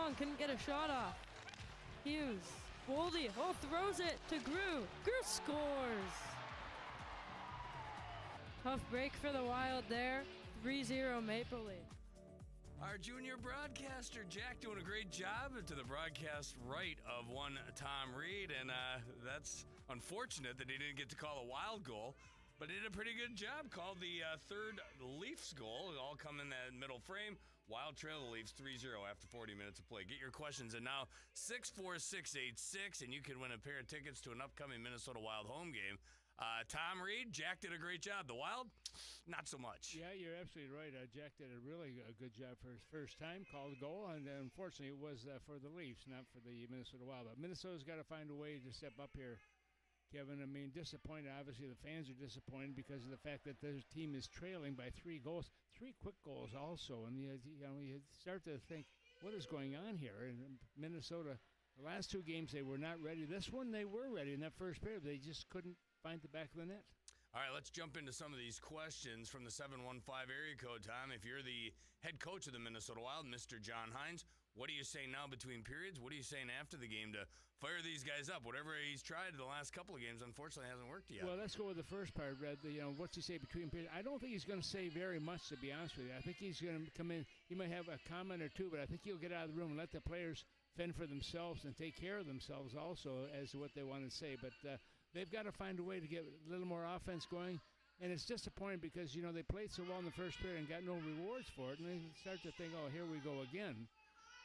long, couldn't get a shot off. Hughes, Boldy, throws it to Grew. Grew scores. Tough break for the Wild there. 3-0 Maple Leafs. Our junior broadcaster, Jack, doing a great job to the broadcast right of one Tom Reed, and that's unfortunate that he didn't get to call a Wild goal, but he did a pretty good job. Called the third Leafs goal. It all come in that middle frame. Wild trail the Leafs 3-0 after 40 minutes of play. Get your questions in now, 64686, and you can win a pair of tickets to an upcoming Minnesota Wild home game. Tom Reed, Jack did a great job. The Wild, not so much. Yeah, you're absolutely right. Jack did a really good job for his first time, called a goal, and unfortunately it was for the Leafs, not for the Minnesota Wild. But Minnesota's got to find a way to step up here, Kevin. I mean, disappointed. Obviously, the fans are disappointed because of the fact that their team is trailing by 3 goals, 3 quick goals also. And you start to think, what is going on here? And Minnesota, the last 2 games they were not ready. This one they were ready in that first period. They just couldn't find the back of the net. All right, let's jump into some of these questions from the 715 area code, Tom. If you're the head coach of the Minnesota Wild, Mr. John Hines, what are you saying now between periods? What are you saying after the game to fire these guys up? Whatever he's tried the last couple of games, unfortunately, hasn't worked yet. Well, let's go with the first part, Red. What's he say between periods? I don't think he's going to say very much, to be honest with you. I think he's going to come in. He might have a comment or two, but I think he'll get out of the room and let the players fend for themselves and take care of themselves also as to what they want to say. But they've got to find a way to get a little more offense going. And it's disappointing because, they played so well in the first period and got no rewards for it. And they start to think, here we go again.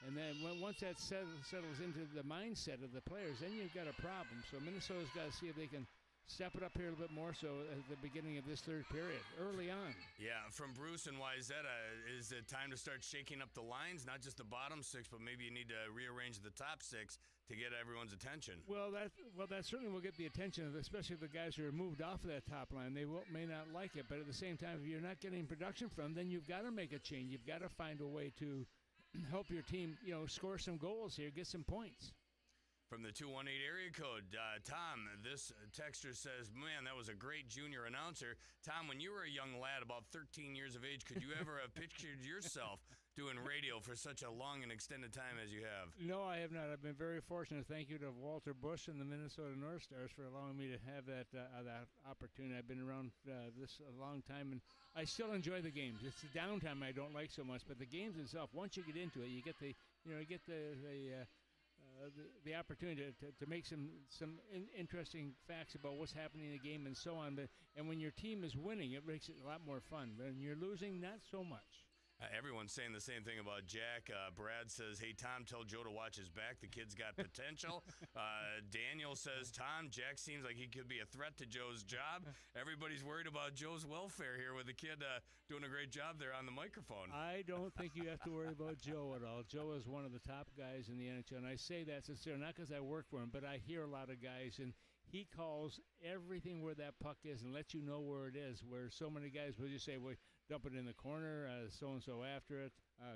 And then once that settles into the mindset of the players, then you've got a problem. So Minnesota's got to see if they can step it up here a little bit more so at the beginning of this third period, early on. Yeah, from Bruce and Wyzetta, is it time to start shaking up the lines, not just the bottom 6, but maybe you need to rearrange the top 6 to get everyone's attention? Well, that certainly will get the attention of especially the guys who are moved off of that top line. They may not like it, but at the same time, if you're not getting production from them, then you've got to make a change. You've got to find a way to help your team, score some goals here, get some points. From the 218 area code, Tom, this texter says, man, that was a great junior announcer. Tom, when you were a young lad, about 13 years of age, could you ever have pictured yourself doing radio for such a long and extended time as you have? No, I have not. I've been very fortunate. Thank you to Walter Bush and the Minnesota North Stars for allowing me to have that opportunity. I've been around this a long time, and I still enjoy the games. It's the downtime I don't like so much, but the games itself, once you get into it, you get the opportunity to make some interesting facts about what's happening in the game and so on. And when your team is winning, it makes it a lot more fun. When you're losing, not so much. Everyone's saying the same thing about Jack. Brad says, hey, Tom, tell Joe to watch his back. The kid's got potential. Daniel says, Tom, Jack seems like he could be a threat to Joe's job. Everybody's worried about Joe's welfare here with the kid doing a great job there on the microphone. I don't think you have to worry about Joe at all. Joe is one of the top guys in the NHL, and I say that sincerely, not because I work for him, but I hear a lot of guys, and he calls everything where that puck is and lets you know where it is, where so many guys will just say, well, dump it in the corner, so-and-so after it,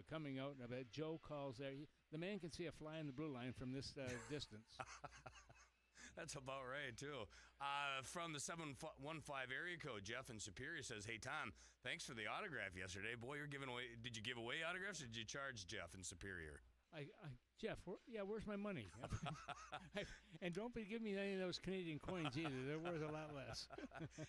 coming out. But Joe calls there. The man can see a fly in the blue line from this distance. That's about right, too. From the 715 area code, Jeff in Superior says, hey, Tom, thanks for the autograph yesterday. Boy, you're giving away – did you give away autographs or did you charge Jeff in Superior? Jeff, where's my money? And don't give me any of those Canadian coins either. They're worth a lot less.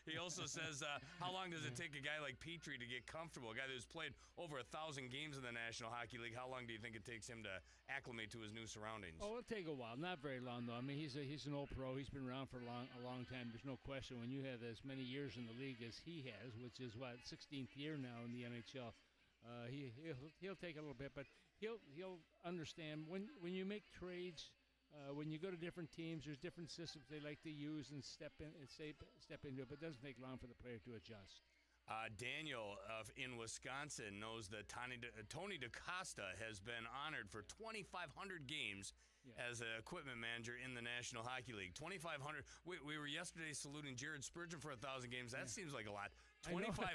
He also says, how long does it take a guy like Petrie to get comfortable? A guy who's played over 1,000 games in the National Hockey League. How long do you think it takes him to acclimate to his new surroundings? Oh, it'll take a while. Not very long, though. I mean, he's an old pro. He's been around for a long time. There's no question. When you have as many years in the league as he has, which is, 16th year now in the NHL, he'll take a little bit, but he'll understand when you make trades, when you go to different teams, there's different systems they like to use and step into it, but it doesn't take long for the player to adjust. Daniel in Wisconsin knows that Tony DaCosta has been honored for 2,500 games as an equipment manager in the National Hockey League. 2,500. We were yesterday saluting Jared Spurgeon for 1,000 games. That seems like a lot. 2,500?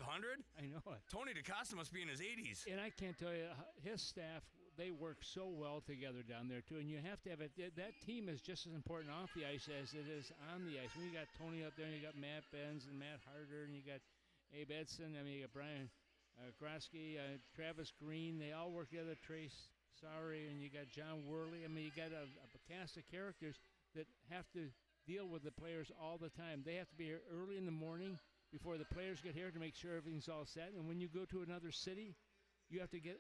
I know it. Tony DaCosta must be in his 80s. And I can't tell you, his staff, they work so well together down there, too. And you have to have it. That team is just as important off the ice as it is on the ice. When you got Tony up there, and you got Matt Benz and Matt Harder, and you got Abe Edson, you got Brian Grosky, Travis Green. They all work together. Trace Sorry, and you got John Worley. I mean, you got a cast of characters that have to deal with the players all the time. They have to be here early in the morning before the players get here to make sure everything's all set. And when you go to another city, you have to get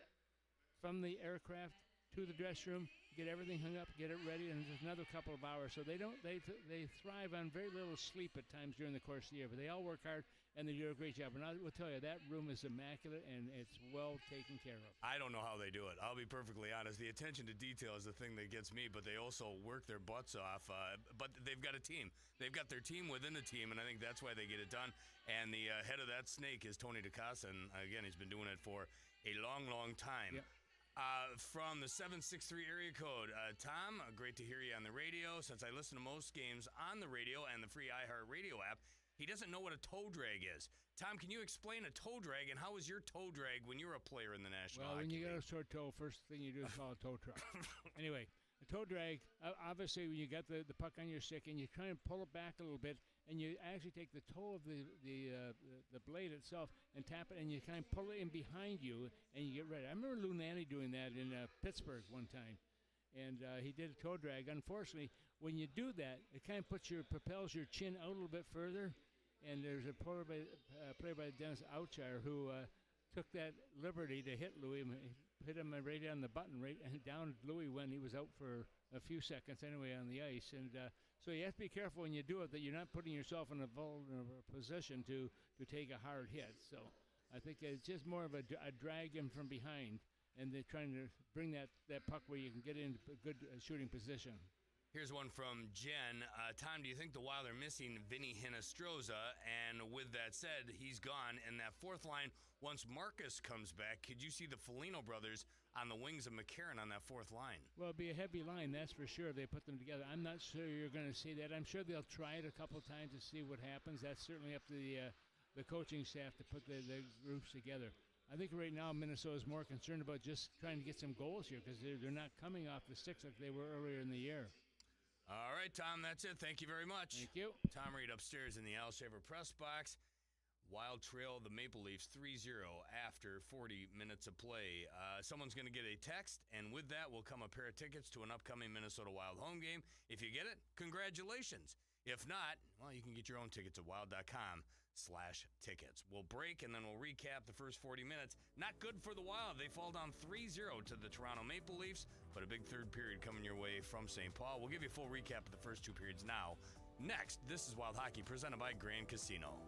from the aircraft to the dress room, get everything hung up, get it ready, and there's another couple of hours. So they thrive on very little sleep at times during the course of the year, but they all work hard and they do a great job. And I will tell you, that room is immaculate and it's well taken care of. I don't know how they do it. I'll be perfectly honest. The attention to detail is the thing that gets me, but they also work their butts off. But they've got a team. They've got their team within the team, and I think that's why they get it done. And the head of that snake is Tony DeCosta, and again, he's been doing it for a long, long time. Yep. From the 763 area code, Tom, great to hear you on the radio. Since I listen to most games on the radio and the free iHeartRadio app, he doesn't know what a toe drag is. Tom, can you explain a toe drag, and how was your toe drag when you were a player in the National Well, Hockey when you League? got a short toe, first thing you do is call a tow truck. Anyway, a toe drag, obviously when you got the puck on your stick and you try and pull it back a little bit, and you actually take the toe of the blade itself and tap it, and you kind of pull it in behind you, and you get ready. I remember Lou Nanne doing that in Pittsburgh one time, and he did a toe drag. Unfortunately, when you do that, it kind of propels your chin out a little bit further, and there's a play by Dennis Outshire who took that liberty to hit Louis, hit him right on the button, right, and down Louis went. He was out for a few seconds anyway on the ice, and so you have to be careful when you do it that you're not putting yourself in a vulnerable position to take a hard hit. So I think it's just more of a drag him from behind, and they're trying to bring that puck where you can get into a good shooting position. Here's one from Jen. Tom, do you think the Wild are missing Vinny Hinostroza? And with that said, he's gone. And that fourth line, once Marcus comes back, could you see the Foligno brothers on the wings of McCarron on that fourth line? Well, it'll be a heavy line, that's for sure. They put them together. I'm not sure you're going to see that. I'm sure they'll try it a couple of times to see what happens. That's certainly up to the coaching staff to put the groups together. I think right now Minnesota's more concerned about just trying to get some goals here because they're not coming off the sticks like they were earlier in the year. All right, Tom, that's it. Thank you very much. Thank you. Tom Reed upstairs in the Al Shaver press box. Wild trail the Maple Leafs 3-0 after 40 minutes of play. Someone's going to get a text, and with that will come a pair of tickets to an upcoming Minnesota Wild home game. If you get it, congratulations. If not, well, you can get your own tickets at wild.com/tickets. We'll break, and then we'll recap the first 40 minutes. Not good for the Wild. They fall down 3-0 to the Toronto Maple Leafs, but a big third period coming your way from St. Paul. We'll give you a full recap of the first two periods now. Next, this is Wild Hockey presented by Grand Casino.